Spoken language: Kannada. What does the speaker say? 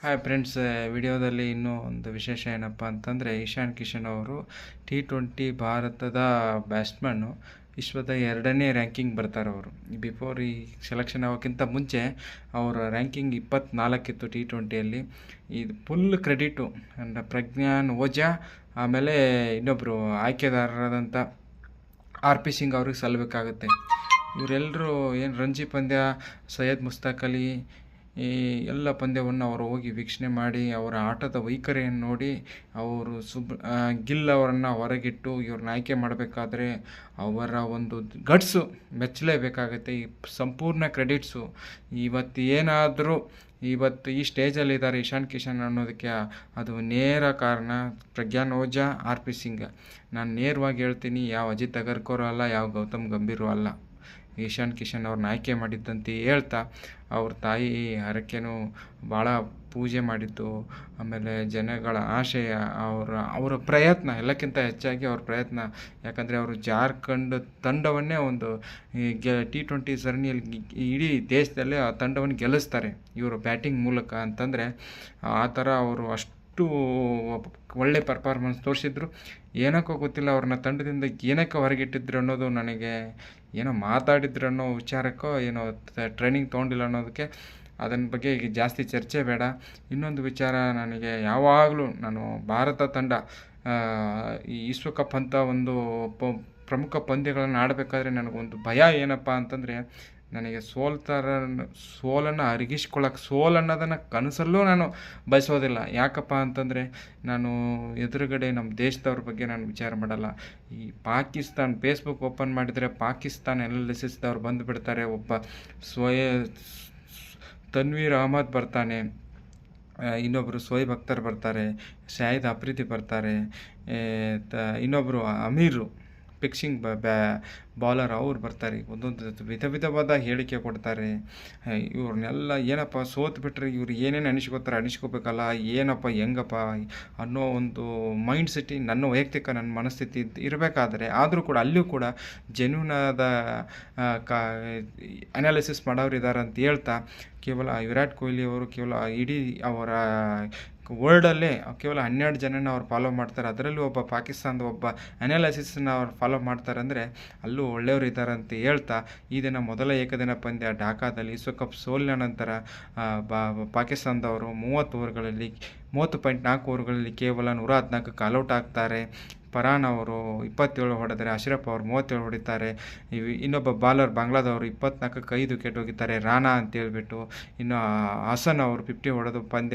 ಹಾಯ್ ಫ್ರೆಂಡ್ಸ್, ವಿಡಿಯೋದಲ್ಲಿ ಇನ್ನೂ ಒಂದು ವಿಶೇಷ ಏನಪ್ಪ ಅಂತಂದರೆ, ಇಶಾನ್ ಕಿಶನ್ ಅವರು T20 ಭಾರತದ ಬ್ಯಾಟ್ಸ್ಮನ್ನು. ವಿಶ್ವದ 2ನೇ ರ್ಯಾಂಕಿಂಗ್ ಬರ್ತಾರೆ ಅವರು. ಬಿಫೋರ್ ಈ ಸೆಲೆಕ್ಷನ್ ಆಗೋಕ್ಕಿಂತ ಮುಂಚೆ ಅವರ ರ್ಯಾಂಕಿಂಗ್ 24 ಇತ್ತು T20ಯಲ್ಲಿ. ಇದು ಫುಲ್ ಕ್ರೆಡಿಟು ಪ್ರಜ್ಞಾನ್ ಓಜಾ, ಆಮೇಲೆ ಇನ್ನೊಬ್ಬರು ಆಯ್ಕೆದಾರರಾದಂಥ RP ಸಿಂಗ್ ಅವ್ರಿಗೆ ಸಲ್ಲಬೇಕಾಗುತ್ತೆ. ಇವರೆಲ್ಲರೂ ಏನು ರಂಜಿ ಪಂದ್ಯ, ಸೈಯದ್ ಮುಸ್ತಾಕ್ ಅಲಿ, ಈ ಎಲ್ಲ ಪಂದ್ಯವನ್ನು ಅವರು ಹೋಗಿ ವೀಕ್ಷಣೆ ಮಾಡಿ ಅವರ ಆಟದ ವೈಖರಿಯನ್ನು ನೋಡಿ ಅವರು ಗಿಲ್ ಅವರನ್ನು ಹೊರಗಿಟ್ಟು ಇವ್ರನ್ನ ಆಯ್ಕೆ ಮಾಡಬೇಕಾದ್ರೆ ಅವರ ಒಂದು ಗಟ್ಸು ಮೆಚ್ಚಲೇಬೇಕಾಗತ್ತೆ. ಈ ಸಂಪೂರ್ಣ ಕ್ರೆಡಿಟ್ಸು ಇವತ್ತು ಈ ಸ್ಟೇಜಲ್ಲಿದ್ದಾರೆ ಇಶಾನ್ ಕಿಶನ್ ಅನ್ನೋದಕ್ಕೆ ಅದು ನೇರ ಕಾರಣ ಪ್ರಜ್ಞಾನ್ ಓಜಾ, RP ಸಿಂಗ್. ನಾನು ನೇರವಾಗಿ ಹೇಳ್ತೀನಿ, ಯಾವ ಅಜಿತ್ ಅಗರ್ಕರ್ ಅಲ್ಲ, ಯಾವ ಗೌತಮ್ ಗಂಭೀರ್ ಅಲ್ಲ. ಇಶಾನ್ ಕಿಶನ್ ಅವ್ರನ್ನ ಆಯ್ಕೆ ಮಾಡಿದ್ದಂತೆ ಹೇಳ್ತಾ ಅವ್ರ ತಾಯಿ ಹರಕೆನೂ ಭಾಳ ಪೂಜೆ ಮಾಡಿದ್ದು, ಆಮೇಲೆ ಜನಗಳ ಆಶಯ, ಅವರ ಪ್ರಯತ್ನ, ಎಲ್ಲಕ್ಕಿಂತ ಹೆಚ್ಚಾಗಿ ಅವ್ರ ಪ್ರಯತ್ನ. ಯಾಕಂದರೆ ಅವರು ಜಾರ್ಖಂಡ್ ತಂಡವನ್ನೇ ಒಂದು T20 ಸರಣಿಯಲ್ಲಿ ಇಡೀ ದೇಶದಲ್ಲೇ ಆ ತಂಡವನ್ನು ಗೆಲ್ಲಿಸ್ತಾರೆ ಇವರು ಬ್ಯಾಟಿಂಗ್ ಮೂಲಕ ಅಂತಂದರೆ. ಆ ಥರ ಅವರು ಅಷ್ಟು ಒಳ್ಳೆ ಪರ್ಫಾರ್ಮೆನ್ಸ್ ತೋರಿಸಿದ್ರು. ಏನಕ್ಕೋ ಗೊತ್ತಿಲ್ಲ, ಅವ್ರನ್ನ ತಂಡದಿಂದ ಏನಕ್ಕೆ ಹೊರಗಿಟ್ಟಿದ್ರು ಅನ್ನೋದು, ನನಗೆ ಏನೋ ಮಾತಾಡಿದ್ರು ಅನ್ನೋ ವಿಚಾರಕ್ಕೋ ಏನೋ ಟ್ರೈನಿಂಗ್ ತೊಗೊಂಡಿಲ್ಲ ಅನ್ನೋದಕ್ಕೆ, ಅದನ್ನ ಬಗ್ಗೆ ಈಗ ಜಾಸ್ತಿ ಚರ್ಚೆ ಬೇಡ. ಇನ್ನೊಂದು ವಿಚಾರ, ನನಗೆ ಯಾವಾಗಲೂ ನಾನು ಭಾರತ ತಂಡ ಈ ವಿಶ್ವಕಪ್ ಅಂತ ಒಂದು ಪ್ರಮುಖ ಪಂದ್ಯಗಳನ್ನು ಆಡಬೇಕಾದ್ರೆ ನನಗೊಂದು ಭಯ ಏನಪ್ಪ ಅಂತಂದರೆ, ನನಗೆ ಸೋಲನ್ನು ಅರಗಿಸ್ಕೊಳ್ಳೋಕೆ, ಅನ್ನೋದನ್ನು ಕನಸಲ್ಲೂ ನಾನು ಬಯಸೋದಿಲ್ಲ. ಯಾಕಪ್ಪ ಅಂತಂದರೆ, ನಾನು ಎದುರುಗಡೆ ನಮ್ಮ ದೇಶದವ್ರ ಬಗ್ಗೆ ನಾನು ವಿಚಾರ ಮಾಡಲ್ಲ. ಈ ಪಾಕಿಸ್ತಾನ ಫೇಸ್ಬುಕ್ ಓಪನ್ ಮಾಡಿದರೆ ಪಾಕಿಸ್ತಾನ ಅನಾಲಿಸಿಸ್ದವ್ರು ಬಂದುಬಿಡ್ತಾರೆ. ಒಬ್ಬ ತನ್ವೀರ್ ಅಹಮದ್ ಬರ್ತಾನೆ, ಇನ್ನೊಬ್ಬರು ಶೋಯಬ್ ಅಖ್ತರ್ ಬರ್ತಾರೆ, ಶಾಹಿದ್ ಅಫ್ರಿದಿ ಬರ್ತಾರೆ, ಇನ್ನೊಬ್ಬರು ಅಮೀರು ಫಿಕ್ಸಿಂಗ್ ಬೌಲರ್ ಅವ್ರು ಬರ್ತಾರೆ. ಒಂದೊಂದು ವಿಧವಾದ ಹೇಳಿಕೆ ಕೊಡ್ತಾರೆ. ಇವ್ರನ್ನೆಲ್ಲ ಏನಪ್ಪ ಸೋತು ಬಿಟ್ಟರೆ ಇವ್ರು ಏನೇನು ಅನಿಸ್ಕೋಬೇಕಲ್ಲ, ಏನಪ್ಪ ಹೆಂಗಪ್ಪ ಅನ್ನೋ ಒಂದು ಮೈಂಡ್ ಸೆಟ್ಟಿ ನನ್ನ ಮನಸ್ಥಿತಿ ಇರಬೇಕಾದ್ರೆ, ಆದರೂ ಕೂಡ ಅಲ್ಲಿಯೂ ಕೂಡ ಜೆನ್ಯೂನಾದ ಅನಾಲಿಸಿಸ್ ಮಾಡೋರು ಇದ್ದಾರೆ ಅಂತ ಹೇಳ್ತಾ, ಕೇವಲ ವಿರಾಟ್ ಕೊಹ್ಲಿ ಅವರು ಕೇವಲ ಇಡೀ ಅವರ ವರ್ಲ್ಡಲ್ಲೇ ಕೇವಲ 12 ಜನನ ಅವ್ರು ಫಾಲೋ ಮಾಡ್ತಾರೆ. ಅದರಲ್ಲೂ ಒಬ್ಬ ಪಾಕಿಸ್ತಾನದ ಒಬ್ಬ ಅನಾಲಿಸಿಸ್ನ ಅವ್ರು ಫಾಲೋ ಮಾಡ್ತಾರೆ ಅಂದರೆ ಅಲ್ಲೂ ಒಳ್ಳೆಯವರು ಇದ್ದಾರೆ ಅಂತ ಹೇಳ್ತಾ, ಈ ದಿನ ಮೊದಲ ಏಕದಿನ ಪಂದ್ಯ ಢಾಕಾದಲ್ಲಿ ವಿಶ್ವಕಪ್ ಸೋಲಿನ ನಂತರ ಪಾಕಿಸ್ತಾನದವರು 30.4 ಓವರ್ಗಳಲ್ಲಿ ಕೇವಲ 114 ಕಾಲ್ಔಟ್ ಆಗ್ತಾರೆ. ಫರಾನ್ ಅವರು 27 ಹೊಡೆದರೆ ಅಶ್ರಫ್ ಅವರು 37 ಹೊಡಿತಾರೆ. ಇನ್ನೊಬ್ಬ ಬಾಲರ್ ಬಾಂಗ್ಲಾದವರು 24ಕ್ಕೆ 5 ವಿಕೆಟ್ ಹೋಗಿದ್ದಾರೆ, ರಾನಾ ಅಂತ ಹೇಳ್ಬಿಟ್ಟು. ಇನ್ನು ಹಸನ್ ಅವರು 50 ಹೊಡೆದು ಪಂದ್ಯ